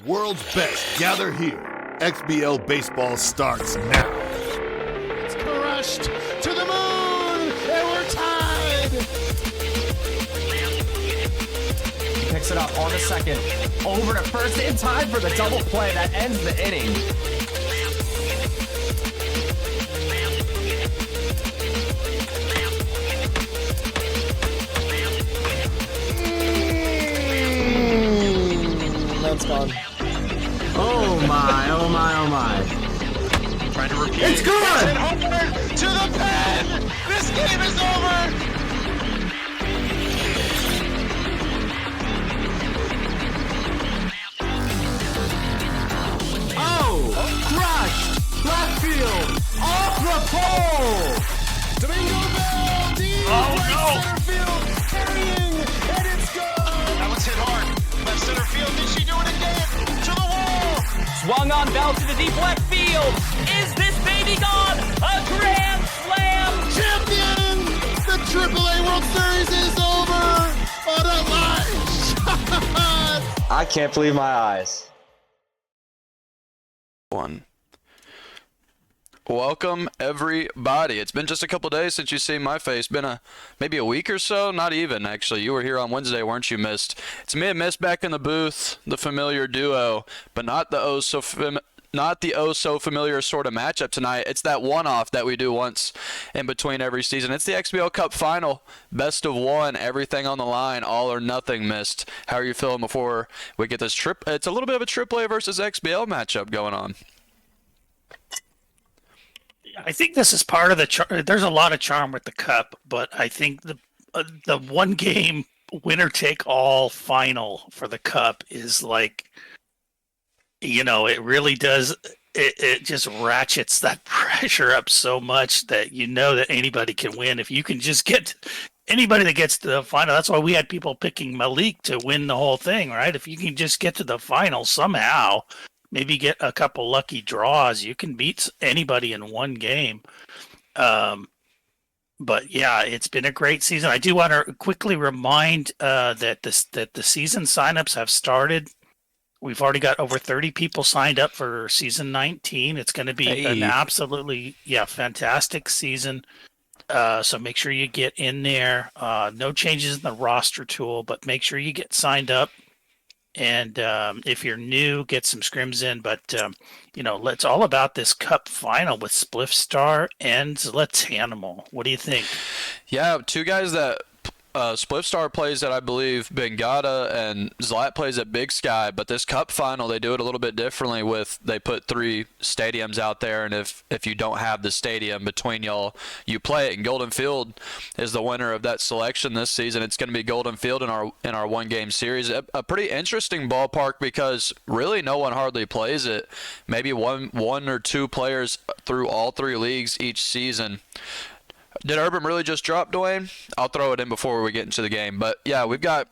world's best gather here. XBL baseball starts now. It's crushed to the moon, and we're tied. He picks it up on the second, over to first in time for the double play that ends the inning. That's gone. Oh my, oh my, oh my. Trying to repeat. It's good! It's homeward to the pen! This game is over! Oh! Crushed! Left field! Off the pole! Domingo Bell! Deep right center field! Carrying! And it's gone! That one's hit hard. Left center field. Did she do it again? To the wall! Swung on Bell to the deep left field. Is this baby gone? A grand slam! Champion! The AAA World Series is over! What a line shot! I can't believe my eyes. Welcome everybody. It's been just a couple days since you've seen my face. Been maybe a week or so, not even actually. You were here on Wednesday, weren't you, Mist? It's me and Mist back in the booth, the familiar duo, but not the oh so familiar sort of matchup tonight. It's that one-off that we do once in between every season. It's the XBL Cup Final, best of one, everything on the line, all or nothing. Mist. How are you feeling before we get this trip? It's a little bit of a AAA versus XBL matchup going on. I think this is part of the there's a lot of charm with the cup, but I think the one game winner take all final for the cup is like, it really does. It just ratchets that pressure up so much that that anybody can win. If you can just get anybody that gets to the final, that's why we had people picking Malik to win the whole thing, right? If you can just get to the final somehow, maybe get a couple lucky draws, you can beat anybody in one game. But yeah, it's been a great season. I do want to quickly remind that the season signups have started. We've already got over 30 people signed up for season 19. It's going to be an absolutely fantastic season. So make sure you get in there. No changes in the roster tool, but make sure you get signed up. And if you're new, get some scrims in. But, it's all about this cup final with Spliffstar and Zlatanimal. What do you think? Yeah, two guys that Spliffstar plays at, I believe, Bengata, and Zlat plays at Big Sky. But this cup final, they do it a little bit differently they put 3 stadiums out there. And if you don't have the stadium between y'all, you play it. And Golden Field is the winner of that selection this season. It's going to be Golden Field in our one-game series. A pretty interesting ballpark because really no one hardly plays it. Maybe one or two players through all 3 leagues each season. Did Urban really just drop, Dwayne? I'll throw it in before we get into the game. But, yeah, we've got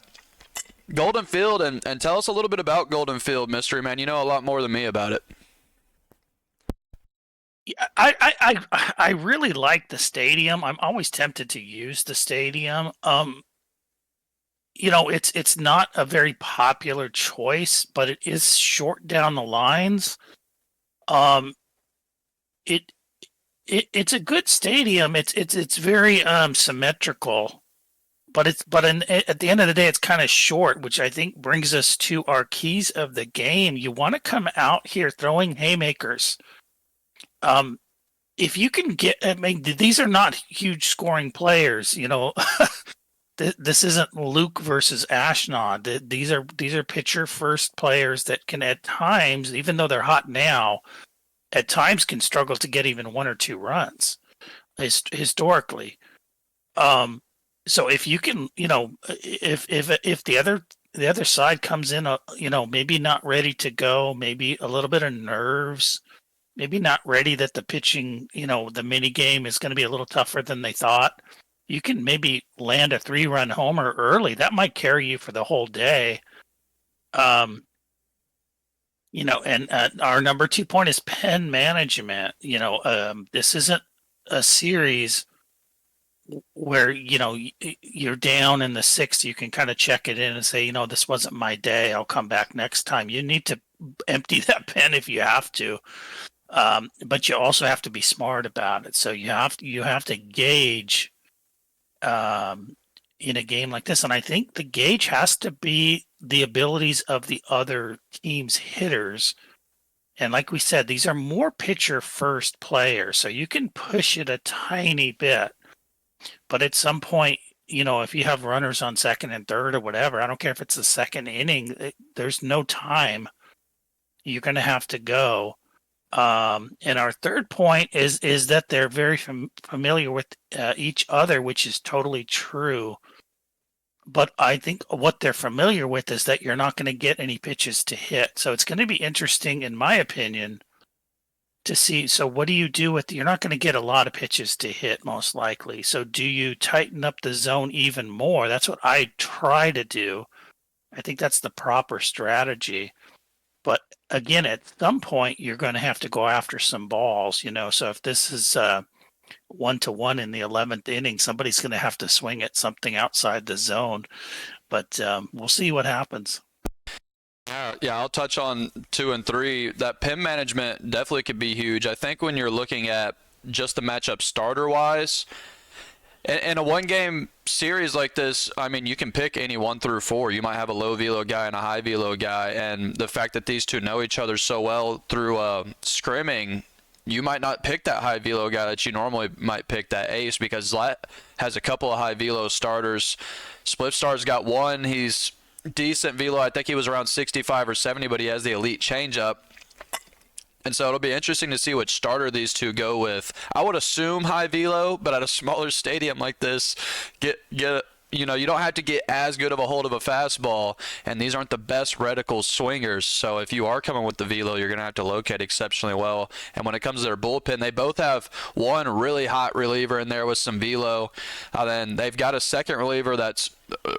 Golden Field. And tell us a little bit about Golden Field, Mystery Man. You know a lot more than me about it. Yeah, I really like the stadium. I'm always tempted to use the stadium. It's not a very popular choice, but it is short down the lines. It's a good stadium. It's very symmetrical, but at the end of the day, it's kind of short, which I think brings us to our keys of the game. You want to come out here throwing haymakers. If you can these are not huge scoring players. This isn't Luke versus Ashnod. These are pitcher first players that can at times, even though they're hot now, at times can struggle to get even 1 or 2 runs historically. So if you can, if the other side comes in, maybe not ready to go, maybe a little bit of nerves, maybe not ready that the pitching, the mini game is going to be a little tougher than they thought. You can maybe land a 3-run homer early. That might carry you for the whole day. And our number 2 point is pen management. This isn't a series where, you're down in the sixth, you can kind of check it in and say, this wasn't my day. I'll come back next time. You need to empty that pen if you have to. But you also have to be smart about it. So you have to gauge in a game like this. And I think the gauge has to be the abilities of the other team's hitters. And like we said, these are more pitcher first players. So you can push it a tiny bit. But at some point, if you have runners on second and third or whatever, I don't care if it's the second inning, there's no time. You're going to have to go. And our third point is that they're very familiar with each other, which is totally true. But I think what they're familiar with is that you're not going to get any pitches to hit. So it's going to be interesting, in my opinion, to see. So what do you do with, you're not going to get a lot of pitches to hit most likely. So do you tighten up the zone even more? That's what I try to do. I think that's the proper strategy. But again, at some point, you're going to have to go after some balls, So if this is 1-1 in the 11th inning, somebody's going to have to swing at something outside the zone. But we'll see what happens. Yeah, I'll touch on 2 and 3. That pin management definitely could be huge. I think when you're looking at just the matchup starter-wise, in a one-game series like this, I mean, you can pick any 1 through 4. You might have a low velo guy and a high velo guy, and the fact that these two know each other so well through scrimming, you might not pick that high velo guy that you normally might pick, that ace, because Zlat has a couple of high velo starters. Spliffstar's got one. He's decent velo. I think he was around 65 or 70, but he has the elite changeup. And so it'll be interesting to see which starter these two go with. I would assume high velo, but at a smaller stadium like this, you don't have to get as good of a hold of a fastball, and these aren't the best reticle swingers. So if you are coming with the velo, you're going to have to locate exceptionally well. And when it comes to their bullpen, they both have one really hot reliever in there with some velo. Then they've got a second reliever that's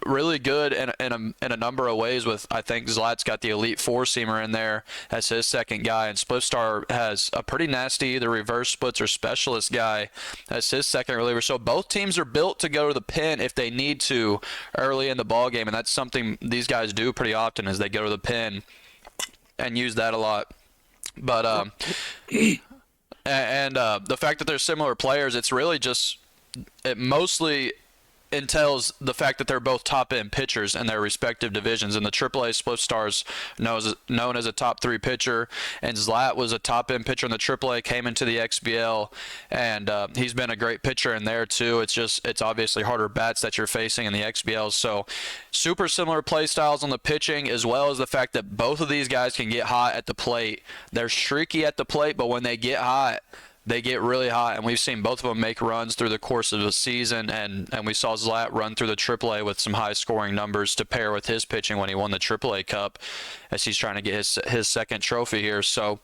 really good in a number of ways. With, I think Zlat's got the elite four-seamer in there as his second guy, and Spliffstar has a pretty nasty either reverse splits or specialist guy as his second reliever. So both teams are built to go to the pen if they need to early in the ball game, and that's something these guys do pretty often, is they go to the pen and use that a lot. But the fact that they're similar players, it's really just, it mostly entails the fact that they're both top-end pitchers in their respective divisions. In the AAA, Spliffstar's known as a top-3 pitcher, and Zlat was a top-end pitcher in the AAA, came into the XBL, and he's been a great pitcher in there too. It's obviously harder bats that you're facing in the XBL. So super similar play styles on the pitching, as well as the fact that both of these guys can get hot at the plate. They're streaky at the plate, but when they get hot, they get really hot, and we've seen both of them make runs through the course of the season, and we saw Zlat run through the AAA with some high-scoring numbers to pair with his pitching when he won the AAA Cup, as he's trying to get his second trophy here. So,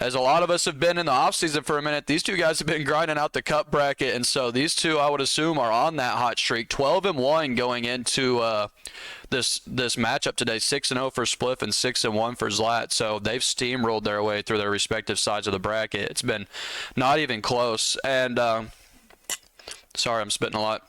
as a lot of us have been in the offseason for a minute, these two guys have been grinding out the Cup bracket, and so these two, I would assume, are on that hot streak. 12-1 going into this matchup today. 6-0 for Spliff and 6-1 for Zlat. So they've steamrolled their way through their respective sides of the bracket. It's been not even close. And sorry, I'm spitting a lot.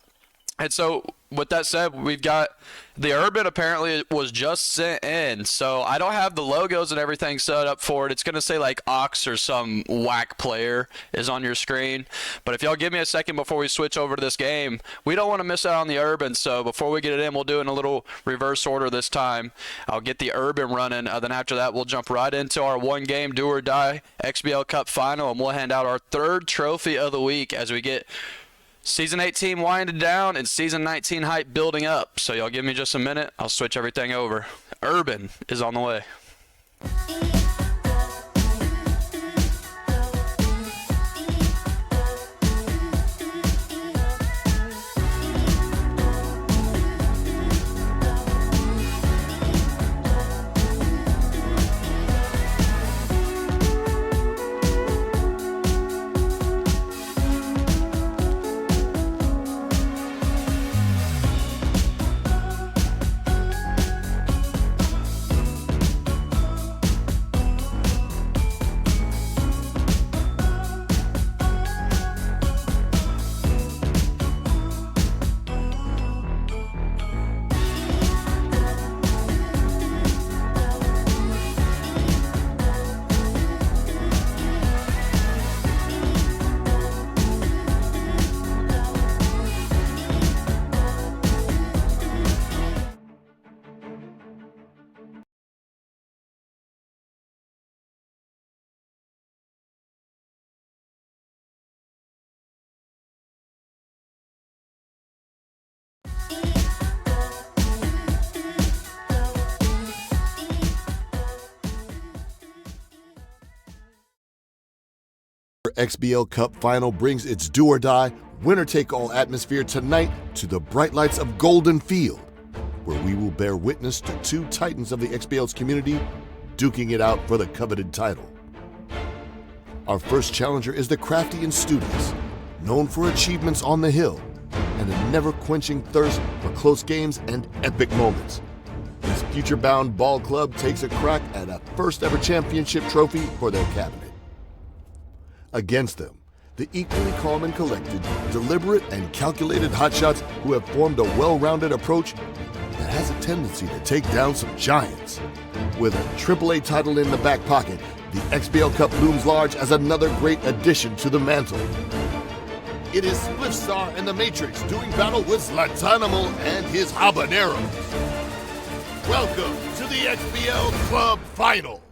And so with that said, we've got the Urban apparently was just sent in. So I don't have the logos and everything set up for it. It's going to say like Ox or some whack player is on your screen. But if y'all give me a second before we switch over to this game, we don't want to miss out on the Urban. So before we get it in, we'll do it in a little reverse order this time. I'll get the Urban running. Then after that, we'll jump right into our one-game do-or-die XBL Cup final, and we'll hand out our third trophy of the week as we get Season 18 winding down and Season 19 hype building up. So y'all give me just a minute. I'll switch everything over. Urban is on the way. XBL Cup Final brings its do-or-die, winner-take-all atmosphere tonight to the bright lights of Golden Field, where we will bear witness to two titans of the XBL's community duking it out for the coveted title. Our first challenger is the crafty and studious, known for achievements on the hill and a never-quenching thirst for close games and epic moments. This future-bound ball club takes a crack at a first-ever championship trophy for their cabinet. Against them, the equally calm and collected, deliberate and calculated hotshots who have formed a well-rounded approach that has a tendency to take down some giants. With a AAA title in the back pocket, the XBL Cup looms large as another great addition to the mantle. It is Spliffstar and the Matrix doing battle with Zlatanimal and his habaneros. Welcome to the XBL Club Final.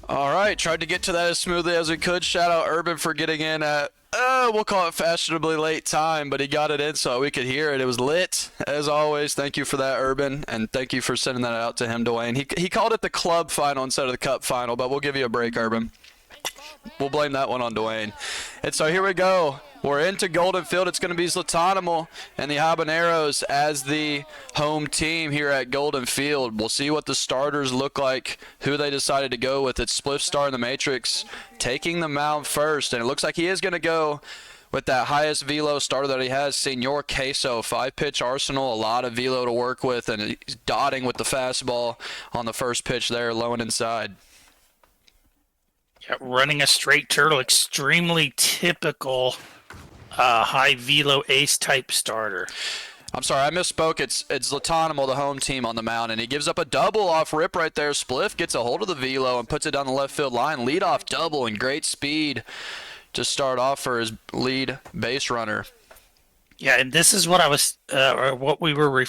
All right, tried to get to that as smoothly as we could. Shout out Urban for getting in at, we'll call it fashionably late time, but he got it in so we could hear it. It was lit, as always. Thank you for that, Urban, and thank you for sending that out to him, Dwayne. He called it the club final instead of the cup final, but we'll give you a break, Urban. We'll blame that one on Dwayne. And so here we go. We're into Golden Field. It's going to be Zlatanimal and the Habaneros as the home team here at Golden Field. We'll see what the starters look like, who they decided to go with. It's Spliffstar and the Matrix taking the mound first, and it looks like he is going to go with that highest velo starter that he has, Senor Queso. 5-pitch arsenal, a lot of velo to work with, and he's dotting with the fastball on the first pitch there, low and inside. Yeah, running a straight turtle, extremely typical high velo ace type starter. I'm sorry, I misspoke. It's Zlatanimal, the home team, on the mound, and he gives up a double off rip right there. Spliff gets a hold of the velo and puts it down the left field line. Lead off double and great speed to start off for his lead base runner. Yeah, and this is what I was, or what we were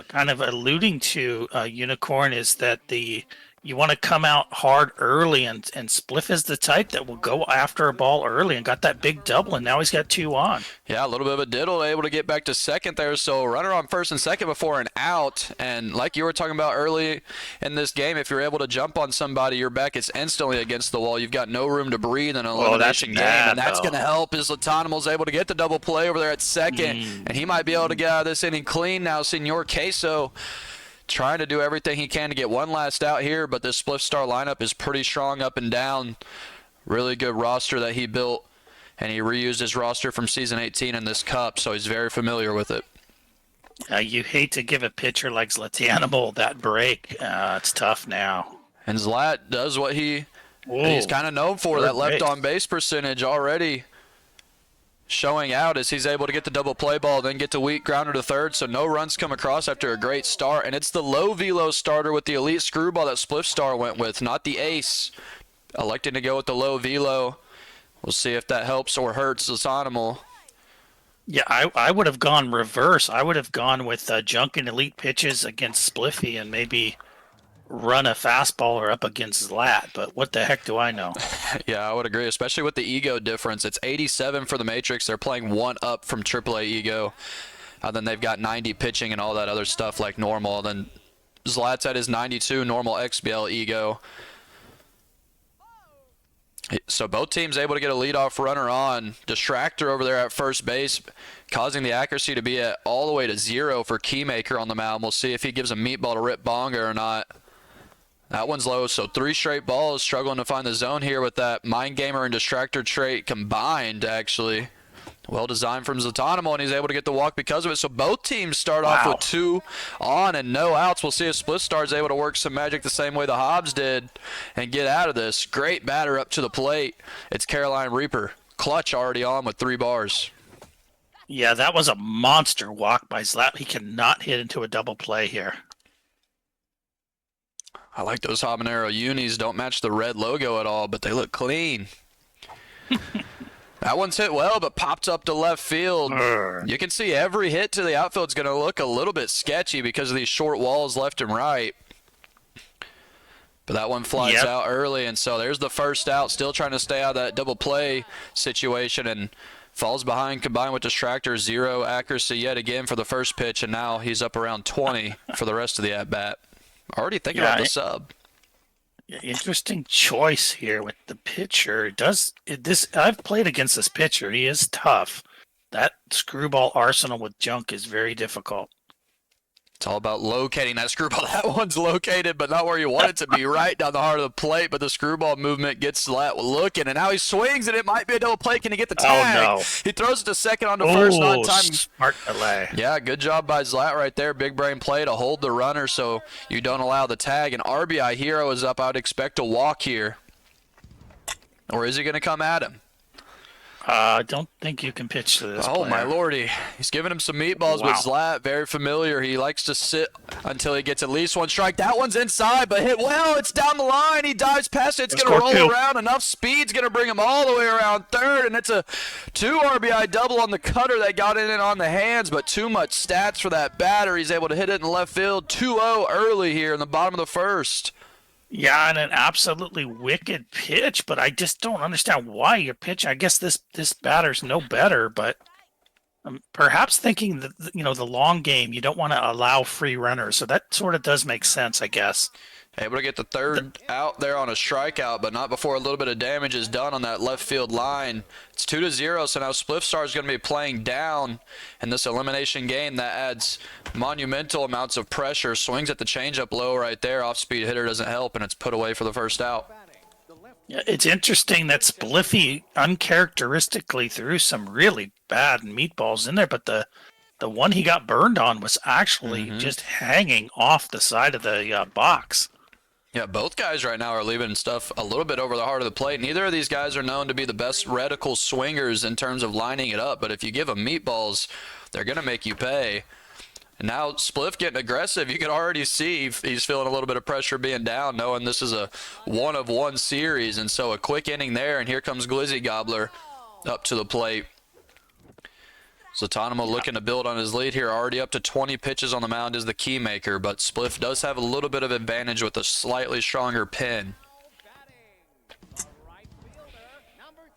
kind of alluding to, Unicorn, is that you want to come out hard early, and Spliff is the type that will go after a ball early and got that big double, and now he's got 2 on. Yeah, a little bit of a diddle, able to get back to second there. So runner on first and second before an out. And like you were talking about early in this game, if you're able to jump on somebody, your back is instantly against the wall. You've got no room to breathe in an elimination game, and that's going to help as Zlatanimal's able to get the double play over there at second, and he might be able to get out of this inning clean now. Senor Queso trying to do everything he can to get one last out here, but this Spliffstar lineup is pretty strong up and down. Really good roster that he built, and he reused his roster from season 18 in this cup, so he's very familiar with it. You hate to give a pitcher like Zlatanimal that break. It's tough now. And Zlat does what he's kind of known for, that left on base percentage already showing out as he's able to get the double play ball, then get to weak grounder to third, so no runs come across after a great start. And it's the low velo starter with the elite screwball that Spliffstar went with, not the ace. Electing to go with the low velo. We'll see if that helps or hurts Zlatanimal. Yeah, I would have gone reverse. I would have gone with junk and elite pitches against Spliffy and maybe run a fastballer up against Zlat, but what the heck do I know? Yeah, I would agree, especially with the ego difference. It's 87 for the Matrix. They're playing 1 up from AAA ego. Then they've got 90 pitching and all that other stuff like normal. Then Zlat's at his 92 normal XBL ego. So both teams able to get a leadoff runner on. Distractor over there at first base, causing the accuracy to be at all the way to 0 for Keymaker on the mound. We'll see if he gives a meatball to Rip Bonga or not. That one's low, so 3 straight balls, struggling to find the zone here with that Mind Gamer and Distractor trait combined, actually. Well designed from Zlatanimal, and he's able to get the walk because of it. So both teams start off with 2 on and no outs. We'll see if Spliffstar is able to work some magic the same way the Hobbs did and get out of this. Great batter up to the plate. It's Caroline Reaper. Clutch already on with 3 bars. Yeah, that was a monster walk by Zlat. He cannot hit into a double play here. I like those habanero unis. Don't match the red logo at all, but they look clean. That one's hit well, but popped up to left field. You can see every hit to the outfield is going to look a little bit sketchy because of these short walls left and right. But that one flies Yep. out early, and so there's the first out, still trying to stay out of that double play situation, and falls behind combined with distractor. 0 accuracy yet again for the first pitch, and now he's up around 20 for the rest of the at-bat. Already thinking about the sub. Interesting choice here with the pitcher. I've played against this pitcher. He is tough. That screwball arsenal with junk is very difficult. It's all about locating that screwball. That one's located, but not where you want it to be, right down the heart of the plate. But the screwball movement gets Zlat looking, and now he swings, and it might be a double play. Can he get the tag? Oh, no. He throws it to second on the first, not in time. Smart delay. Yeah, good job by Zlat right there. Big brain play to hold the runner so you don't allow the tag. And RBI Hero is up. I would expect a walk here. Or is he going to come at him? I don't think you can pitch to this Oh, player. my lordy. He's giving him some meatballs with Zlat. Very familiar. He likes to sit until he gets at least one strike. That one's inside, but hit well. It's down the line. He dives past it. It's going to roll around. Enough speed's going to bring him all the way around third, and it's a 2 RBI double on the cutter that got in and on the hands, but too much stats for that batter. He's able to hit it in left field. 2-0 early here in the bottom of the first. Yeah, and an absolutely wicked pitch, but I just don't understand why you're pitching. I guess this batter's no better, but perhaps thinking that, the long game, you don't want to allow free runners. So that sort of does make sense, I guess. Able to get the third out there on a strikeout, but not before a little bit of damage is done on that left field line. It's 2-0, so now Spliffstar is going to be playing down in this elimination game. That adds monumental amounts of pressure. Swings at the changeup low right there. Off-speed hitter doesn't help, and it's put away for the first out. Yeah, it's interesting that Spliffy uncharacteristically threw some really bad meatballs in there, but the one he got burned on was actually just hanging off the side of the box. Yeah, both guys right now are leaving stuff a little bit over the heart of the plate. Neither of these guys are known to be the best reticle swingers in terms of lining it up, but if you give them meatballs, they're going to make you pay. And now Spliff getting aggressive. You can already see he's feeling a little bit of pressure being down, knowing this is a 1-of-1 series, and so a quick inning there, and here comes Glizzy Gobbler up to the plate. Zlatanimal looking to build on his lead here. Already up to 20 pitches on the mound is the key maker, but Spliff does have a little bit of advantage with a slightly stronger pin.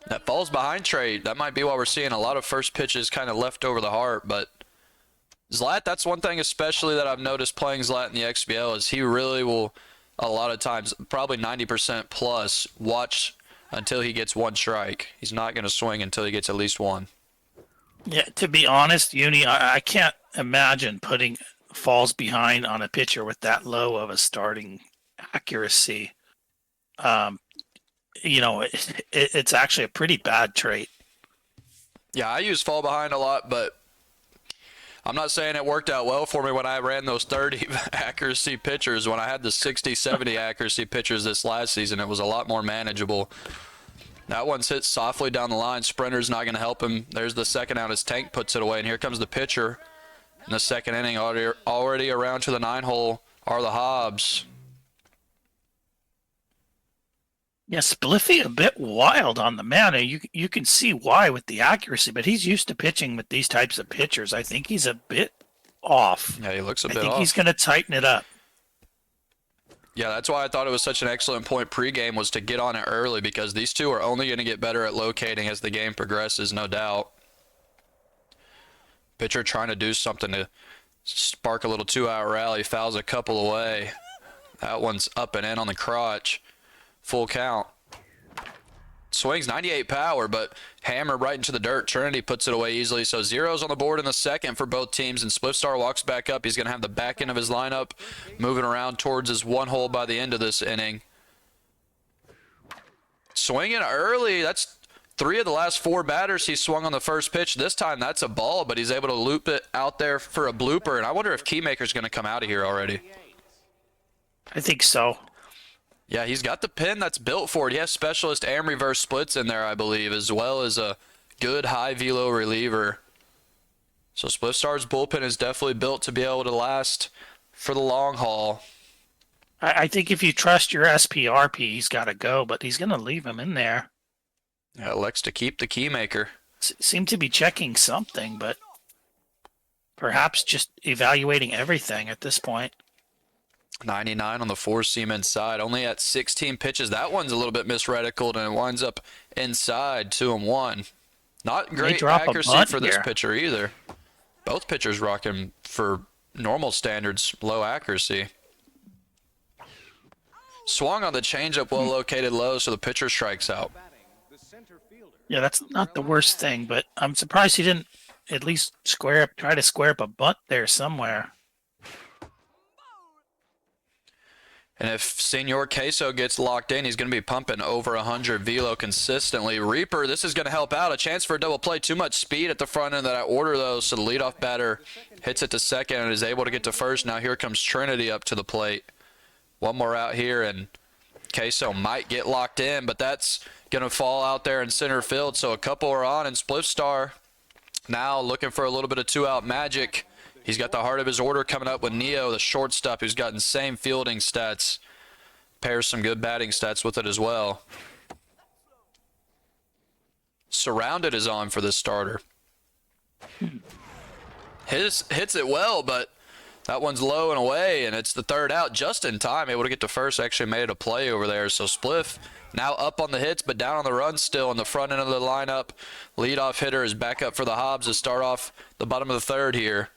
That falls behind trade. That might be why we're seeing a lot of first pitches kind of left over the heart, but Zlat, that's one thing especially that I've noticed playing Zlat in the XBL is he really will, a lot of times, probably 90% plus, watch until he gets one strike. He's not going to swing until he gets at least one. Yeah, to be honest, Uni, I can't imagine putting falls behind on a pitcher with that low of a starting accuracy. It's actually a pretty bad trait. Yeah, I use fall behind a lot, but I'm not saying it worked out well for me when I ran those 30 accuracy pitchers. When I had the 60, 70 accuracy pitchers this last season, it was a lot more manageable. That one's hit softly down the line. Sprinter's not going to help him. There's the second out as Tank puts it away, and here comes the pitcher in the second inning. Already around to the 9-hole are the Hobbs. Yeah, Spliffy a bit wild on the mound. You can see why with the accuracy, but he's used to pitching with these types of pitchers. I think he's a bit off. Yeah, he looks a bit off. I think he's going to tighten it up. Yeah, that's why I thought it was such an excellent point pregame was to get on it early because these two are only going to get better at locating as the game progresses, no doubt. Pitcher trying to do something to spark a little 2-out rally, fouls a couple away. That one's up and in on the crotch. Full count. Swings 98 power, but hammered right into the dirt. Trinity puts it away easily. So zeros on the board in the second for both teams, and Spliffstar walks back up. He's going to have the back end of his lineup moving around towards his 1-hole by the end of this inning. Swinging early. That's 3 of the last 4 batters he swung on the first pitch. This time that's a ball, but he's able to loop it out there for a blooper. And I wonder if Keymaker's going to come out of here already. I think so. Yeah, he's got the pin that's built for it. He has specialist and reverse splits in there, I believe, as well as a good high velo reliever. So Spliffstar's bullpen is definitely built to be able to last for the long haul. I think if you trust your SPRP, he's got to go, but he's going to leave him in there. Yeah, elects to keep the Keymaker. Seem to be checking something, but perhaps just evaluating everything at this point. 99 on the four-seam inside, only at 16 pitches. That one's a little bit misreticled, and it winds up inside, 2-1. Not great accuracy for this pitcher either. Both pitchers rocking for normal standards, low accuracy. Swung on the changeup, well located low, so the pitcher strikes out. Yeah, that's not the worst thing, but I'm surprised he didn't at least try to square up a bunt there somewhere. And if Senor Queso gets locked in, he's going to be pumping over 100 velo consistently. Reaper, this is going to help out. A chance for a double play. Too much speed at the front end of that order, though, so the leadoff batter hits it to second and is able to get to first. Now here comes Trinity up to the plate. One more out here, and Queso might get locked in, but that's going to fall out there in center field. So a couple are on, and Spliffstar now looking for a little bit of two-out magic. He's got the heart of his order coming up with Neo, the shortstop, who's got insane fielding stats. Pairs some good batting stats with it as well. Surrounded is on for this starter. Hits it well, but that one's low and away, and it's the third out just in time. Able to get to first, actually made it a play over there. So Spliff now up on the hits, but down on the run still in the front end of the lineup. Leadoff hitter is back up for the Hobbs to start off the bottom of the third here.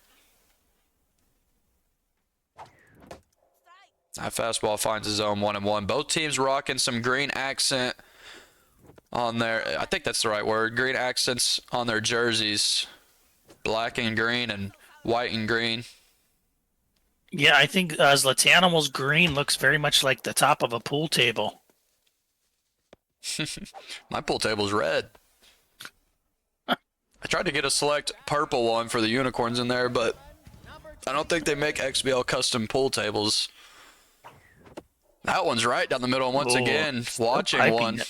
That fastball finds his own 1-1. Both teams rocking some green accent on their, I think that's the right word, green accents on their jerseys. Black and green and white and green. Yeah, I think Zlatanimal's green looks very much like the top of a pool table. My pool table's red. I tried to get a select purple one for the unicorns in there, but I don't think they make XBL custom pool tables. That one's right down the middle once again. Watching one.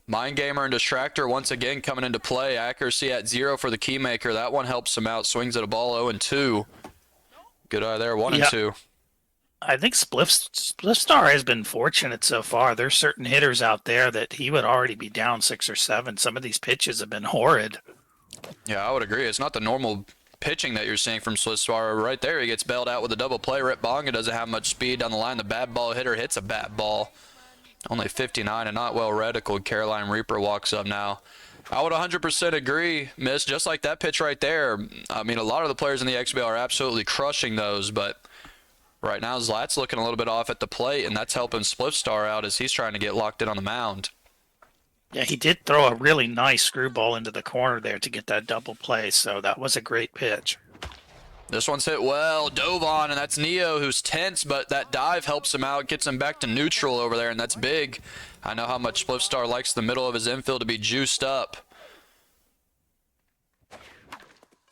Mind Gamer and Distractor once again coming into play. Accuracy at 0 for the Keymaker. That one helps him out. Swings at a ball 0-2. Good eye there, 1-2. I think Spliffstar has been fortunate so far. There's certain hitters out there that he would already be down 6 or 7. Some of these pitches have been horrid. Yeah, I would agree. It's not the normal pitching that you're seeing from Spliffstar. Right there, he gets bailed out with a double play. Rip Bonga doesn't have much speed down the line. The bad ball hitter hits a bat ball. Only 59 and not well reticled. Caroline Reaper walks up now. I would 100% agree, Miss. Just like that pitch right there. I mean, a lot of the players in the XBL are absolutely crushing those, but right now Zlat's looking a little bit off at the plate, and that's helping Spliffstar out as he's trying to get locked in on the mound. Yeah, he did throw a really nice screwball into the corner there to get that double play, so that was a great pitch. This one's hit well, dove on, and that's Neo who's tense, but that dive helps him out, gets him back to neutral over there, and that's big. I know how much Spliffstar likes the middle of his infield to be juiced up.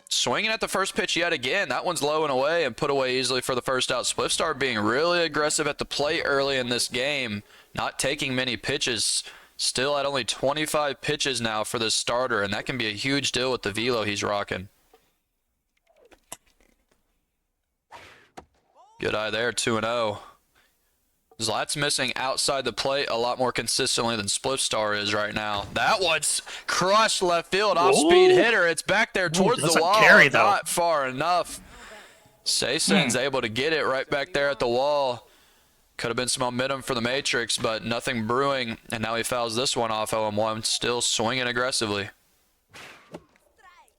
Swinging at the first pitch yet again. That one's low and away and put away easily for the first out. Spliffstar being really aggressive at the plate early in this game, not taking many pitches. Still at only 25 pitches now for this starter, and that can be a huge deal with the velo he's rocking. Good eye there, 2-0. Zlat's missing outside the plate a lot more consistently than Spliffstar is right now. That one's crushed left field, off-speed hitter. It's back there towards the wall, not far enough. Sayson's able to get it right back there at the wall. Could have been some momentum for the Matrix, but nothing brewing, and now he fouls this one off 0-1, still swinging aggressively.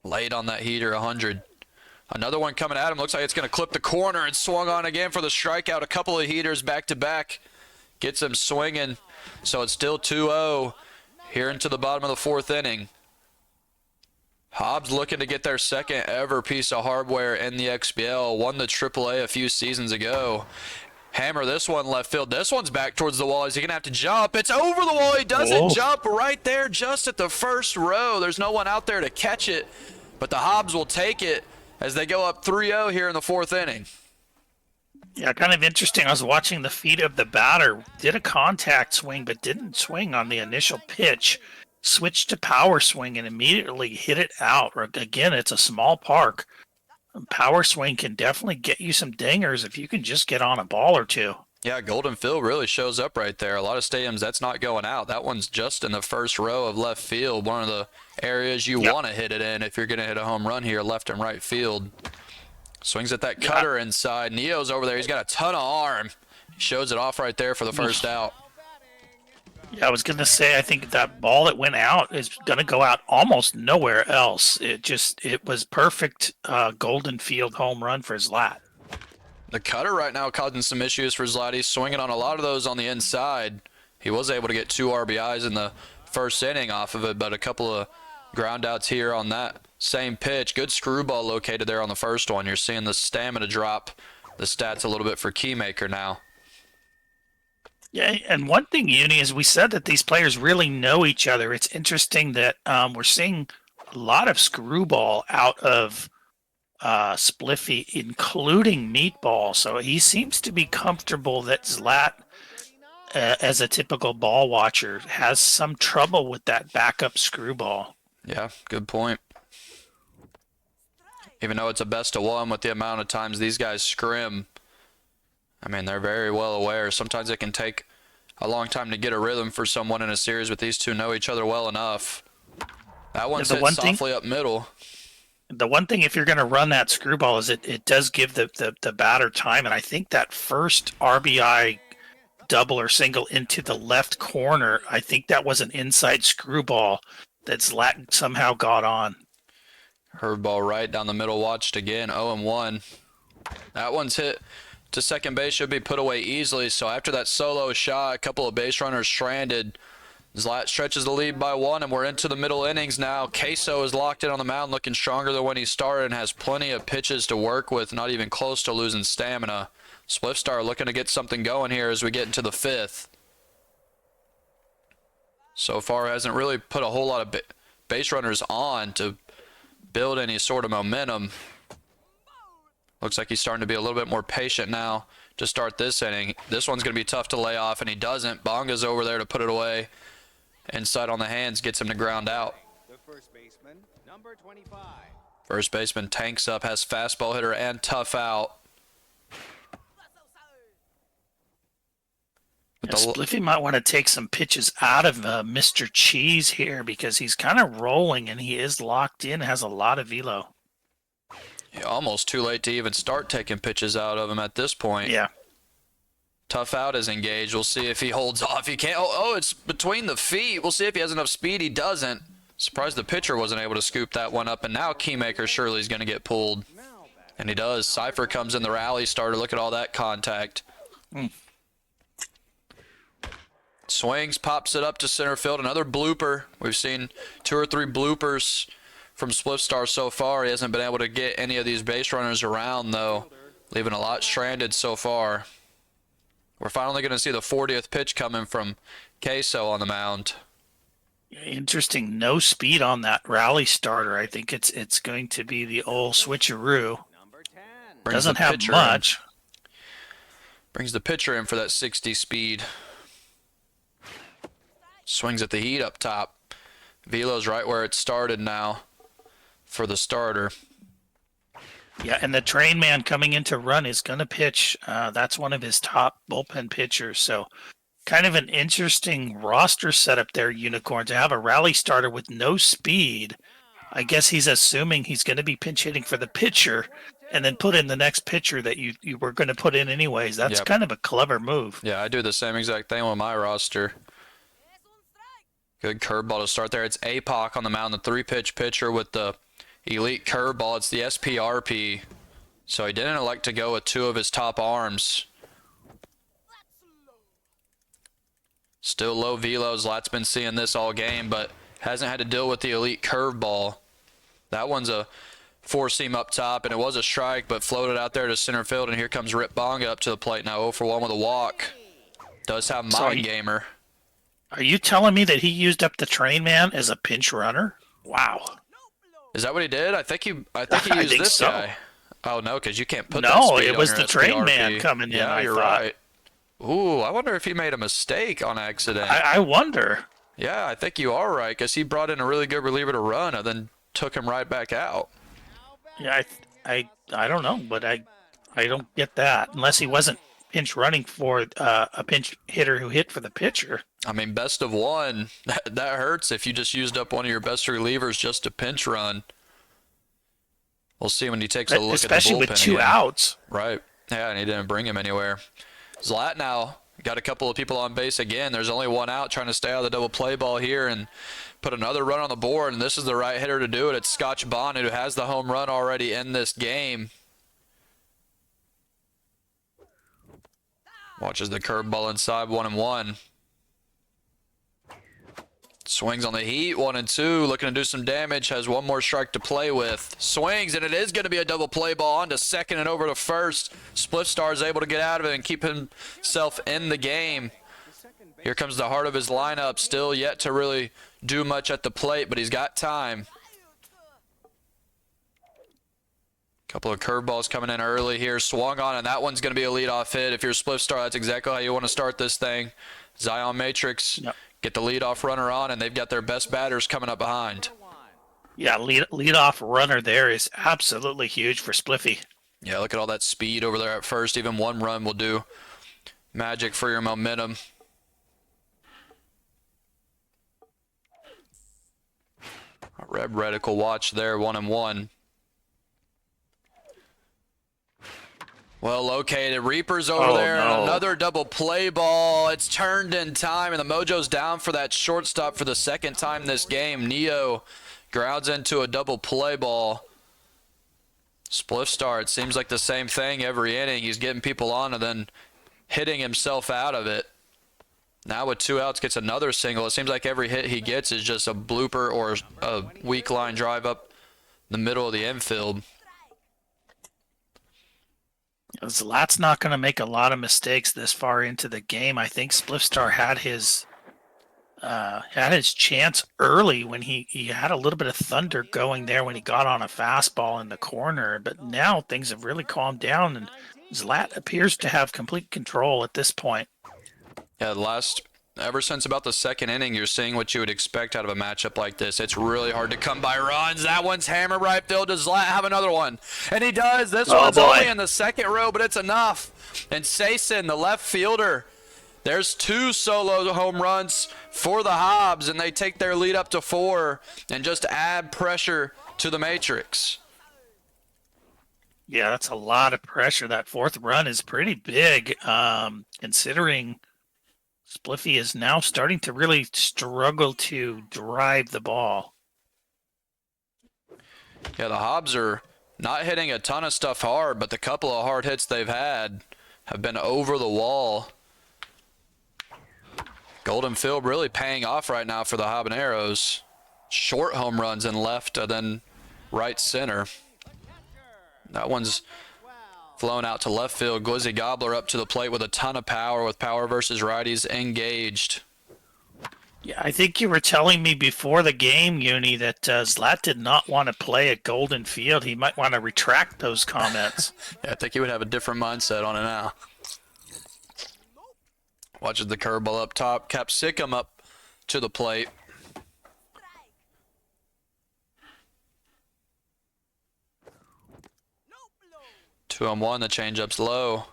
Late on that heater, 100. Another one coming at him. Looks like it's going to clip the corner and swung on again for the strikeout. A couple of heaters back-to-back. Gets him swinging. So it's still 2-0 here into the bottom of the fourth inning. Hobbs looking to get their second ever piece of hardware in the XBL. Won the AAA a few seasons ago. Hammer this one left field. This one's back towards the wall. Is he going to have to jump? It's over the wall. He doesn't jump right there just at the first row. There's no one out there to catch it. But the Hobbs will take it as they go up 3-0 here in the fourth inning. Yeah, kind of interesting. I was watching the feet of the batter. Did a contact swing, but didn't swing on the initial pitch. Switched to power swing and immediately hit it out. Again, it's a small park. Power swing can definitely get you some dingers if you can just get on a ball or two. Yeah, Golden Field really shows up right there. A lot of stadiums, that's not going out. That one's just in the first row of left field, one of the areas you want to hit it in if you're going to hit a home run here, left and right field. Swings at that cutter inside. Neo's over there. He's got a ton of arm. Shows it off right there for the first out. Yeah, I was going to say, I think that ball that went out is going to go out almost nowhere else. It was perfect Golden Field home run for Zlat. The cutter right now causing some issues for Zlat. He's swinging on a lot of those on the inside. He was able to get 2 RBIs in the first inning off of it, but a couple of ground outs here on that same pitch. Good screwball located there on the first one. You're seeing the stamina drop the stats a little bit for Keymaker now. Yeah, and one thing, Uni, is we said that these players really know each other. It's interesting that we're seeing a lot of screwball out of Spliffy, including Meatball. So he seems to be comfortable that Zlat, as a typical ball watcher, has some trouble with that backup screwball. Yeah, good point. Even though it's a best of one with the amount of times these guys scrim, I mean, they're very well aware. Sometimes it can take a long time to get a rhythm for someone in a series, but these two know each other well enough. That one's hit softly up middle. The one thing, if you're going to run that screwball, is it does give the batter time. And I think that first RBI double or single into the left corner, I think that was an inside screwball that Zlat somehow got on. Curveball right down the middle, watched again, 0-1. That one's hit to second base, should be put away easily. So after that solo shot, a couple of base runners stranded. Zlat stretches the lead by 1, and we're into the middle innings now. Queso is locked in on the mound, looking stronger than when he started, and has plenty of pitches to work with, not even close to losing stamina. Spliffstar looking to get something going here as we get into the 5th. So far hasn't really put a whole lot of base runners on to build any sort of momentum. Looks like he's starting to be a little bit more patient now to start this inning. This one's going to be tough to lay off, and he doesn't. Bonga's over there to put it away. Inside on the hands, gets him to ground out. The first baseman, number 25. First baseman tanks up, has fastball hitter and tough out. Spliffy might want to take some pitches out of Mr. Cheese here, because he's kind of rolling and he is locked in, has a lot of velo. Yeah, almost too late to even start taking pitches out of him at this point. Yeah. Tough out is engaged. We'll see if he holds off. He can't. Oh, it's between the feet. We'll see if he has enough speed. He doesn't. Surprised the pitcher wasn't able to scoop that one up. And now Keymaker surely is going to get pulled. And he does. Cypher comes in the rally starter. Look at all that contact. Swings, pops it up to center field. Another blooper. We've seen 2 or 3 bloopers from Spliffstar so far. He hasn't been able to get any of these base runners around, though, leaving a lot stranded so far. We're finally going to see the 40th pitch coming from Queso on the mound. Interesting. No speed on that rally starter. I think it's going to be the old switcheroo. Doesn't have much. Brings the pitcher in for that 60 speed. Swings at the heat up top. Velo's right where it started now for the starter. Yeah, and the train man coming in to run is going to pitch. That's one of his top bullpen pitchers. So kind of an interesting roster setup there, Unicorn, to have a rally starter with no speed. I guess he's assuming he's going to be pinch hitting for the pitcher and then put in the next pitcher that you were going to put in anyways. That's kind of a clever move. Yeah, I do the same exact thing with my roster. Good curveball to start there. It's APOC on the mound, the 3-pitch pitcher with the elite curveball. It's the SPRP. So he didn't elect to go with 2 of his top arms. Still low velos. Zlat's been seeing this all game, but hasn't had to deal with the elite curveball. That one's a 4-seam up top, and it was a strike, but floated out there to center field, and here comes Rip Bonga up to the plate now, 0-for-1 with a walk. Does have Mind Gamer. Are you telling me that he used up the train man as a pinch runner? Wow. Is that what he did? I think he used this guy. Oh, no, because you can't put that No, speed it was on the your train SPRP. man coming in. Yeah, you're right. Ooh, I wonder if he made a mistake on accident. I wonder. Yeah, I think you are right, because he brought in a really good reliever to run and then took him right back out. Yeah, I don't know, but I don't get that unless he wasn't pinch running for a pinch hitter who hit for the pitcher. I mean, best of one, that hurts if you just used up one of your best relievers just to pinch run. We'll see when he takes a look at the bullpen. Especially with 2 outs. Right. Yeah, and he didn't bring him anywhere. Zlat now got a couple of people on base again. There's only one out, trying to stay out of the double play ball here and put another run on the board, and this is the right hitter to do it. It's Scotch Bond, who has the home run already in this game. Watches the curveball inside, 1-1. Swings on the heat, 1-2, looking to do some damage, has one more strike to play with. Swings, and it is going to be a double play ball on to second and over to first. Spliffstar is able to get out of it and keep himself in the game. Here comes the heart of his lineup, still yet to really do much at the plate, but he's got time. Couple of curveballs coming in early here, swung on, and that one's going to be a leadoff hit. If you're Spliffstar, that's exactly how you want to start this thing. Zion Matrix, get the leadoff runner on, and they've got their best batters coming up behind. Yeah, leadoff runner there is absolutely huge for Spliffy. Yeah, look at all that speed over there at first. Even one run will do magic for your momentum. A red reticle watch there, 1-1. Well located. Reaper's over there. No. And another double play ball. It's turned in time, and the mojo's down for that shortstop for the second time this game. Neo grounds into a double play ball. Spliffstar, it seems like the same thing every inning. He's getting people on and then hitting himself out of it. Now with 2 outs, gets another single. It seems like every hit he gets is just a blooper or a weak line drive up the middle of the infield. Zlat's not going to make a lot of mistakes this far into the game. I think Spliffstar had his chance early when he had a little bit of thunder going there when he got on a fastball in the corner. But now things have really calmed down, and Zlat appears to have complete control at this point. Yeah, ever since about the second inning, you're seeing what you would expect out of a matchup like this. It's really hard to come by runs. That one's hammer right field. Does Zlat have another one? And he does. This one's only in the second row, but it's enough. And Sason, the left fielder, there's 2 solo home runs for the Hobbs, and they take their lead up to 4 and just add pressure to the Matrix. Yeah, that's a lot of pressure. That 4th run is pretty big, considering Spliffy is now starting to really struggle to drive the ball. Yeah, the Hobbs are not hitting a ton of stuff hard, but the couple of hard hits they've had have been over the wall. Golden Field really paying off right now for the Habaneros. Short home runs in left and then right center. That one's flown out to left field. Glizzy Gobbler up to the plate with a ton of power, with power versus righties engaged. Yeah, I think you were telling me before the game, Uni, that Zlat did not want to play at Golden Field. He might want to retract those comments. Yeah, I think he would have a different mindset on it now. Watches the curveball up top. Capsicum up to the plate. Two on one, the changeup's low.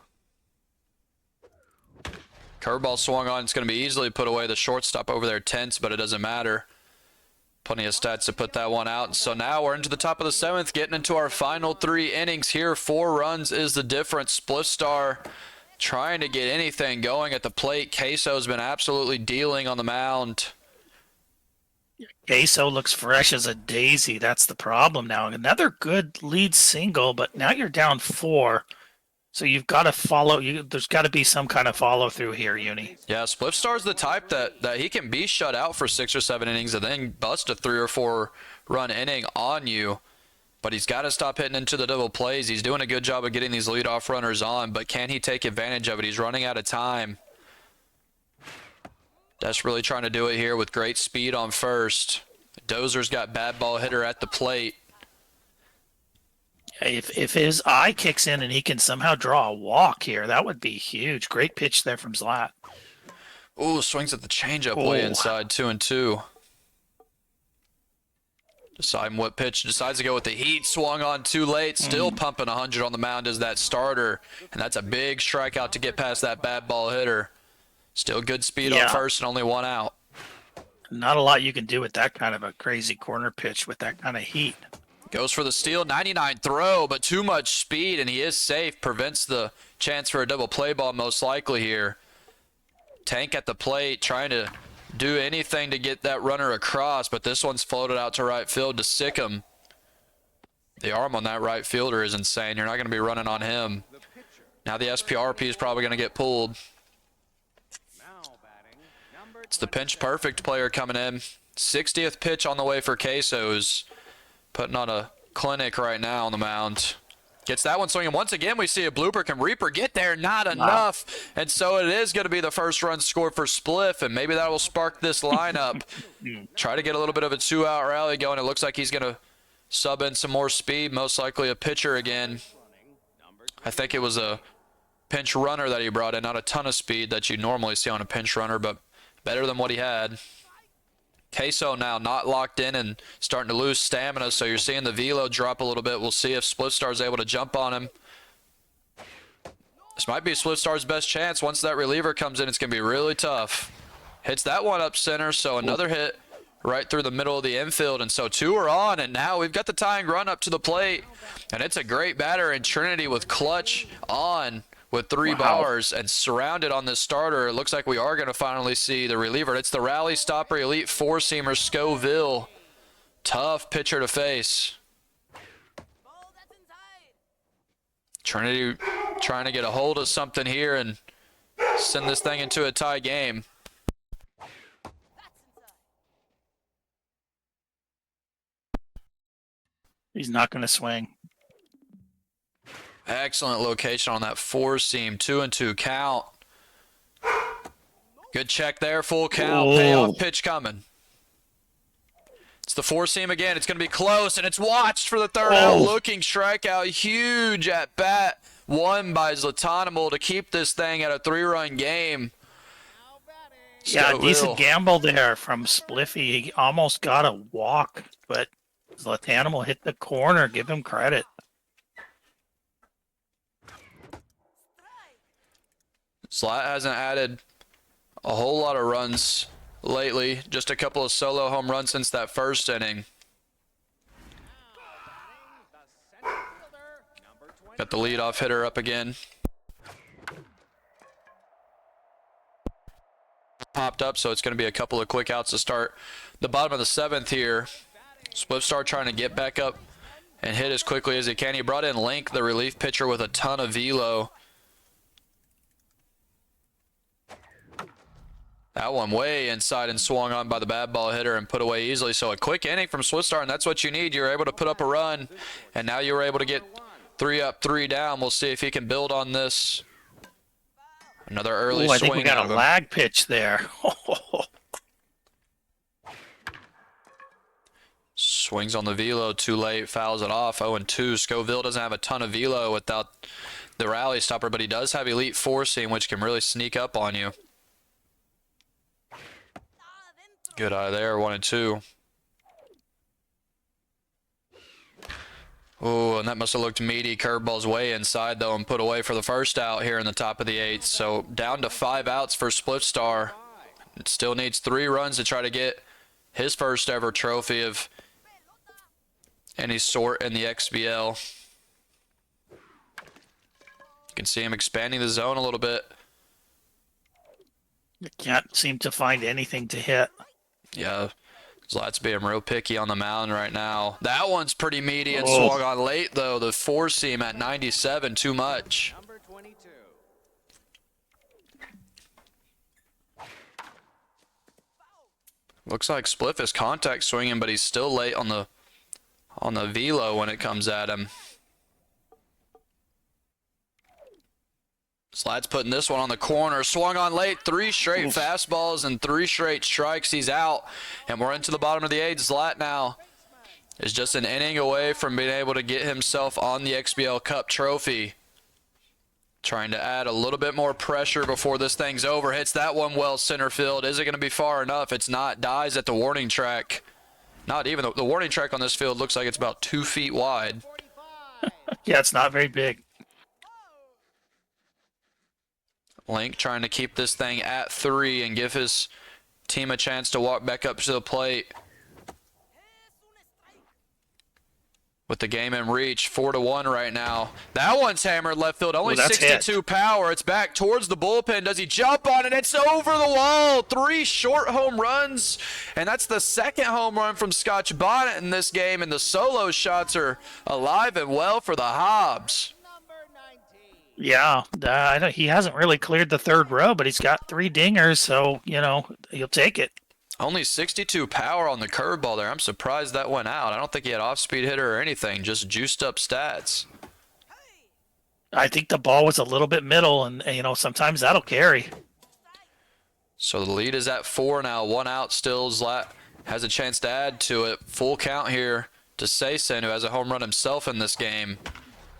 Curveball swung on. It's going to be easily put away. The shortstop over there tense, but it doesn't matter. Plenty of stats to put that one out. So now we're into the top of the 7th, getting into our final 3 innings here. 4 runs is the difference. Spliffstar trying to get anything going at the plate. Queso's been absolutely dealing on the mound. Queso looks fresh as a daisy. That's the problem now. Another good lead single, but now you're down 4. So you've got to follow. There's got to be some kind of follow through here, Uni. Yeah, Spliffstar's the type that he can be shut out for 6 or 7 innings and then bust a 3 or 4 run inning on you. But he's got to stop hitting into the double plays. He's doing a good job of getting these leadoff runners on, but can he take advantage of it? He's running out of time. Desperately trying to do it here with great speed on first. Dozer's got bad ball hitter at the plate. If his eye kicks in and he can somehow draw a walk here, that would be huge. Great pitch there from Zlat. Ooh, swings at the changeup way inside, 2-2. Deciding what pitch, decides to go with the heat, swung on too late, still pumping 100 on the mound as that starter, and that's a big strikeout to get past that bad ball hitter. Still good speed on first and only 1 out. Not a lot you can do with that kind of a crazy corner pitch with that kind of heat. Goes for the steal, 99 throw, but too much speed, and he is safe. Prevents the chance for a double play ball most likely here. Tank at the plate, trying to do anything to get that runner across, but this one's floated out to right field to Sikkim. The arm on that right fielder is insane. You're not going to be running on him. Now the SPRP is probably going to get pulled. It's the pinch perfect player coming in. 60th pitch on the way for Quesos. Putting on a clinic right now on the mound. Gets that one swinging. Once again, we see a blooper. Can Reaper get there? Not enough. And so it is going to be the first run scored for Spliff, and maybe that will spark this lineup. Try to get a little bit of a 2-out rally going. It looks like he's going to sub in some more speed, most likely a pitcher again. I think it was a pinch runner that he brought in, not a ton of speed that you normally see on a pinch runner, but better than what he had. Queso now not locked in and starting to lose stamina, so you're seeing the velo drop a little bit. We'll see if Spliffstar is able to jump on him. This might be Spliffstar's best chance. Once that reliever comes in, it's going to be really tough. Hits that one up center, so another hit right through the middle of the infield, and so 2 are on, and now we've got the tying run up to the plate, and it's a great batter in Trinity with clutch on with 3 bars and surrounded on this starter. It looks like we are going to finally see the reliever. It's the rally stopper, elite 4-seamer Scoville. Tough pitcher to face. Trinity trying to get a hold of something here and send this thing into a tie game. He's not going to swing. Excellent location on that 4-seam. 2-2 count. Good check there. Full count. Payoff pitch coming. It's the 4-seam again. It's going to be close, and it's watched for the third out. Looking strikeout. Huge at bat. Won by Zlatanimal to keep this thing at a 3-run game. Yeah, decent gamble there from Spliffy. He almost got a walk, but Zlatanimal hit the corner. Give him credit. Zlat hasn't added a whole lot of runs lately. Just a couple of solo home runs since that first inning. Got the leadoff hitter up again. Popped up, so it's going to be a couple of quick outs to start the bottom of the 7th here. Spliffstar trying to get back up and hit as quickly as he can. He brought in Link, the relief pitcher, with a ton of velo. That one way inside and swung on by the bad ball hitter and put away easily. So a quick inning from Spliffstar, and that's what you need. You're able to put up a run, and now you're able to get 3 up, 3 down. We'll see if he can build on this. Another early swing. I think we got a lag pitch there. Swings on the velo too late, fouls it off. 0-2. Scoville doesn't have a ton of velo without the rally stopper, but he does have elite 4-seam, which can really sneak up on you. Good eye there, 1-2. Oh, and that must have looked meaty. Curveball's way inside, though, and put away for the first out here in the top of the 8th. So down to 5 outs for Spliffstar. It still needs 3 runs to try to get his first ever trophy of any sort in the XBL. You can see him expanding the zone a little bit. You can't seem to find anything to hit. Yeah, Zlat's being real picky on the mound right now. That one's pretty meaty and swung on late, though. The 4-seam at 97, too much. Looks like Spliff is contact swinging, but he's still late on the velo when it comes at him. Zlat's putting this one on the corner. Swung on late. 3 straight fastballs and 3 straight strikes. He's out. And we're into the bottom of the 8th. Zlat now is just an inning away from being able to get himself on the XBL Cup trophy. Trying to add a little bit more pressure before this thing's over. Hits that one well center field. Is it going to be far enough? It's not. Dies at the warning track. Not even. The warning track on this field looks like it's about 2 feet wide. Yeah, it's not very big. Link trying to keep this thing at 3 and give his team a chance to walk back up to the plate. with the game in reach, 4-1 right now. That one's hammered left field, only 62 hit. power. It's back towards the bullpen. Does he jump on it? It's over the wall. 3 short home runs, and that's the second home run from Scotch Bonnet in this game, and the solo shots are alive and well for the Hobbs. Yeah, he hasn't really cleared the third row, but he's got 3 dingers, so, you'll take it. Only 62 power on the curveball there. I'm surprised that went out. I don't think he had off-speed hitter or anything, just juiced up stats. I think the ball was a little bit middle, and sometimes that'll carry. So the lead is at 4 now. 1 out still. Zlat has a chance to add to it. Full count here to Saysen, who has a home run himself in this game.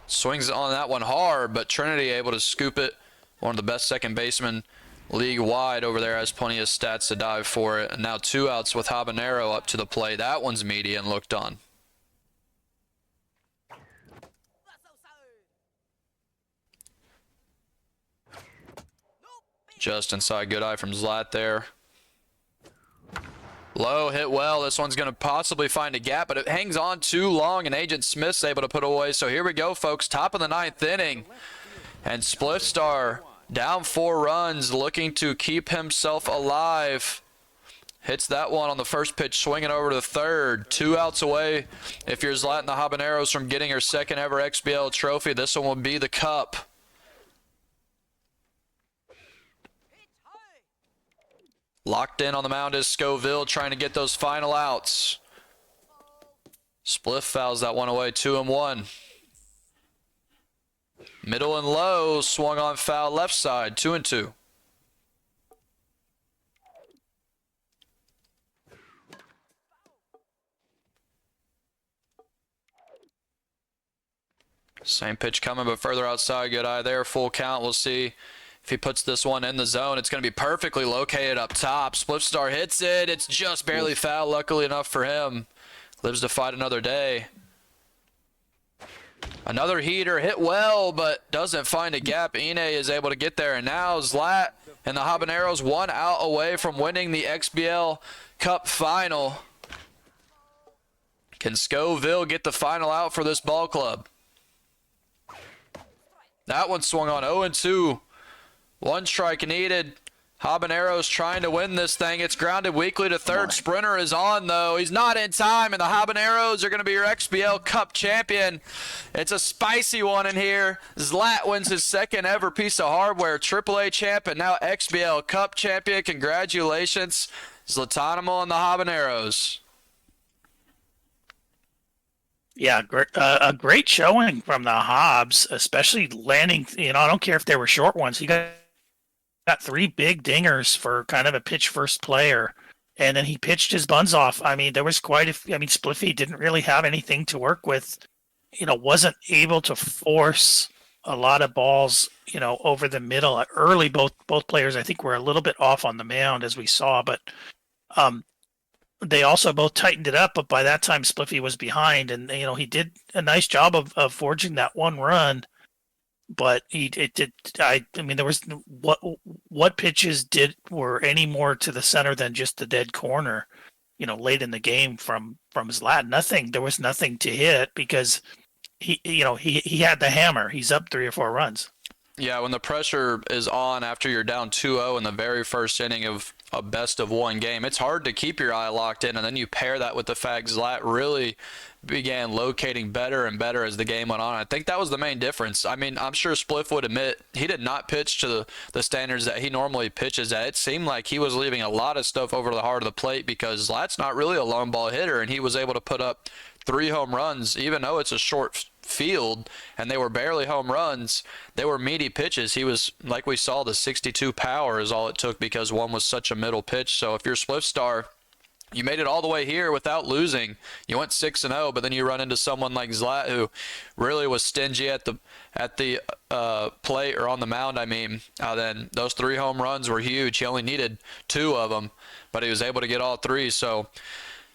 Swings on that one hard, but Trinity able to scoop it. One of the best second basemen league-wide over there, has plenty of stats to dive for it. And now 2 outs with Habanero up to the plate. That one's meaty and looked on. Just inside, good eye from Zlat there. Low, hit well. This one's going to possibly find a gap, but it hangs on too long, and Agent Smith's able to put away. So here we go, folks. Top of the 9th inning. And Spliffstar down 4 runs, looking to keep himself alive. Hits that one on the first pitch, swinging over to the third. 2 outs away if you're Zlat and the Habaneros from getting her second ever XBL trophy. This one will be the cup. Locked in on the mound is Scoville, trying to get those final outs. Spliff fouls that one away, 2-1. Middle and low, swung on foul left side, 2-2. Same pitch coming, but further outside. Good eye there. Full count. We'll see if he puts this one in the zone. It's going to be perfectly located up top. Spliffstar hits it. It's just barely foul, luckily enough for him. Lives to fight another day. Another heater, hit well, but doesn't find a gap. Ine is able to get there, and now Zlat and the Habaneros 1 out away from winning the XBL Cup final. Can Scoville get the final out for this ball club? That one swung on, 0-2. 1 strike needed. Habaneros trying to win this thing. It's grounded weakly to third. Sprinter is on, though. He's not in time, and the Habaneros are going to be your XBL Cup champion. It's a spicy one in here. Zlat wins his second ever piece of hardware. AAA champ and now XBL Cup champion. Congratulations, Zlatanimal and the Habaneros. Yeah, a great showing from the Hobbs, especially landing. I don't care if they were short ones. He got 3 big dingers for kind of a pitch first player, and then he pitched his buns off. I mean, there was Spliffy didn't really have anything to work with. Wasn't able to force a lot of balls, over the middle. Early, both players, I think, were a little bit off on the mound, as we saw, but they also both tightened it up. But by that time, Spliffy was behind, and he did a nice job of forging that 1 run. But there was what pitches were any more to the center than just the dead corner, late in the game from Zlat. Nothing. There was nothing to hit because he had the hammer. He's up 3 or 4 runs. Yeah, when the pressure is on after you're down 2-0 in the very first inning of a best-of-1 game, it's hard to keep your eye locked in, and then you pair that with the fact Zlat really began locating better and better as the game went on. I think that was the main difference. I mean, I'm sure Spliff would admit he did not pitch to the standards that he normally pitches at. It seemed like he was leaving a lot of stuff over the heart of the plate because Zlat's not really a lone ball hitter, and he was able to put up 3 home runs, even though it's a short field and they were barely home runs. They were meaty pitches. He was, like we saw, the 62 power is all it took because one was such a middle pitch. So if you're Spliffstar, you made it all the way here without losing. You went 6-0, but then you run into someone like Zlat who really was stingy at the plate, or on the mound. I mean, then those 3 home runs were huge. He only needed 2 of them, but he was able to get all 3. So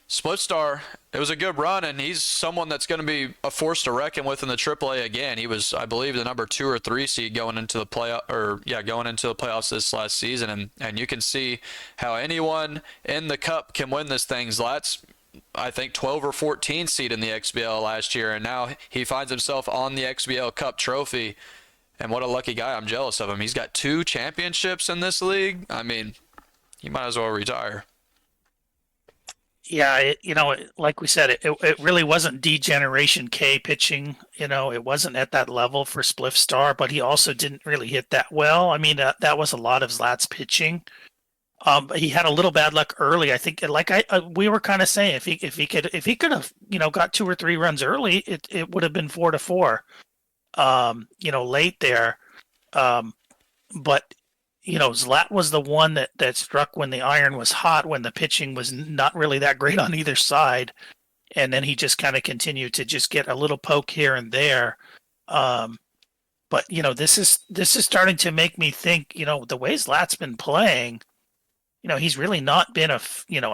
Spliffstar, it was a good run, and he's someone that's going to be a force to reckon with in the AAA again. He was, I believe, the number 2 or 3 seed going into the playoffs this last season, and you can see how anyone in the Cup can win this thing. Zlat's I think 12 or 14 seed in the XBL last year, and now he finds himself on the XBL Cup trophy. And what a lucky guy. I'm jealous of him. He's got 2 championships in this league. I mean, he might as well retire. Yeah, like we said, it really wasn't D-Generation K pitching. It wasn't at that level for Spliffstar, but he also didn't really hit that well. I mean, that was a lot of Zlat's pitching. But he had a little bad luck early. I think, like we were kind of saying, if he could have got 2 or 3 runs early, it would have been 4-4. Late there. But Zlat was the one that struck when the iron was hot, when the pitching was not really that great on either side, and then he just kind of continued to just get a little poke here and there. But this is starting to make me think. The way Zlat's been playing. He's really not been a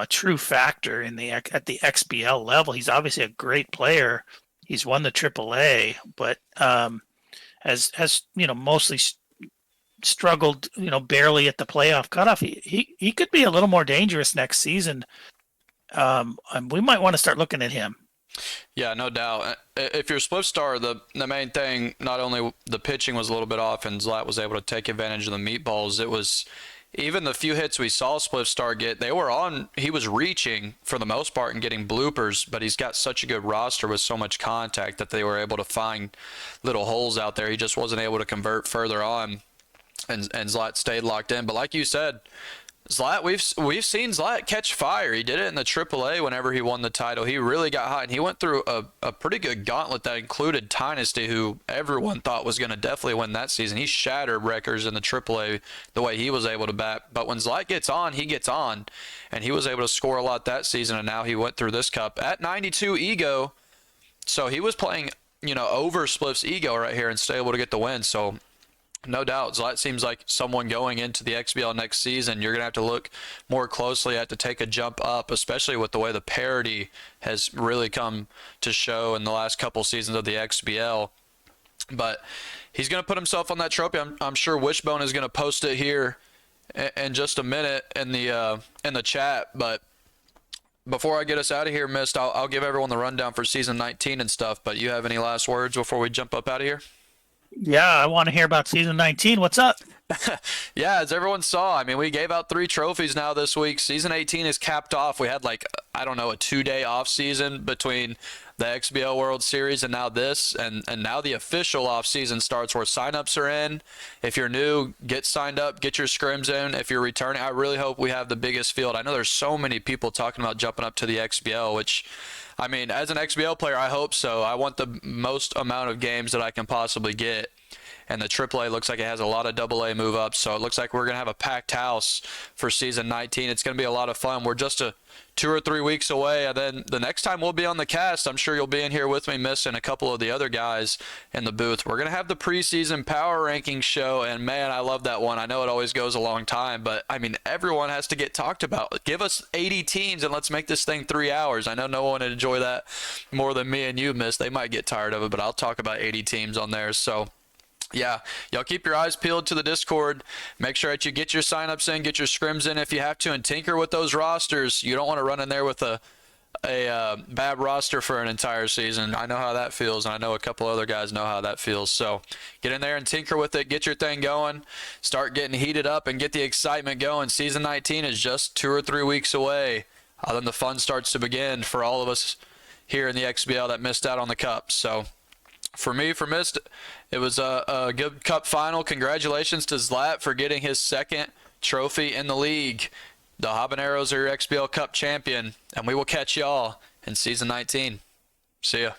true factor at the XBL level. He's obviously a great player. He's won the AAA, but has mostly struggled, barely at the playoff cutoff. He could be a little more dangerous next season. We might want to start looking at him. Yeah, no doubt. If you're Spliffstar, the main thing, not only the pitching was a little bit off and Zlat was able to take advantage of the meatballs, it was even the few hits we saw Spliffstar get, he was reaching for the most part and getting bloopers, but he's got such a good roster with so much contact that they were able to find little holes out there. He just wasn't able to convert further on, and Zlat stayed locked in. But like you said, Zlat, we've seen Zlat catch fire. He did it in the AAA whenever he won the title. He really got hot, and he went through a pretty good gauntlet that included Dynasty, who everyone thought was going to definitely win that season. He shattered records in the AAA the way he was able to bat. But when Zlat gets on, he gets on, and he was able to score a lot that season, and now he went through this cup at 92 ego. So he was playing, over Spliff's ego right here and still able to get the win. So no doubt, Zlat seems like someone going into the XBL next season you're going to have to look more closely at to take a jump up, especially with the way the parity has really come to show in the last couple seasons of the XBL. But he's going to put himself on that trophy. I'm sure Wishbone is going to post it here in just a minute in the chat. But before I get us out of here, Mist, I'll give everyone the rundown for season 19 and stuff. But you have any last words before we jump up out of here? Yeah, I want to hear about season 19. What's up? Yeah, as everyone saw, I mean, we gave out 3 trophies now this week. Season 18 is capped off. We had a 2-day off season between the XBL World Series and now this, and now the official off season starts where signups are in. If you're new, get signed up, get your scrims in. If you're returning, I really hope we have the biggest field. I know there's so many people talking about jumping up to the XBL, which, I mean, as an XBL player, I hope so. I want the most amount of games that I can possibly get. And the AAA looks like it has a lot of AA move ups, so it looks like we're going to have a packed house for season 19. It's going to be a lot of fun. We're just 2 or 3 weeks away, and then the next time we'll be on the cast, I'm sure you'll be in here with me, missing a couple of the other guys in the booth. We're going to have the preseason power ranking show, and man, I love that one. I know it always goes a long time, but I mean, everyone has to get talked about. Give us 80 teams and let's make this thing 3 hours. I know no one would enjoy that more than me and you, Miss. They might get tired of it, but I'll talk about 80 teams on there. So yeah, y'all keep your eyes peeled to the Discord. Make sure that you get your signups in, get your scrims in if you have to, and tinker with those rosters. You don't want to run in there with a bad roster for an entire season. I know how that feels, and I know a couple other guys know how that feels. So get in there and tinker with it. Get your thing going. Start getting heated up and get the excitement going. Season 19 is just 2 or 3 weeks away. Then the fun starts to begin for all of us here in the XBL that missed out on the Cup. So for me, for Mist, it was a good Cup final. Congratulations to Zlat for getting his 2nd trophy in the league. The Habaneros are your XBL Cup champion, and we will catch y'all in season 19. See ya.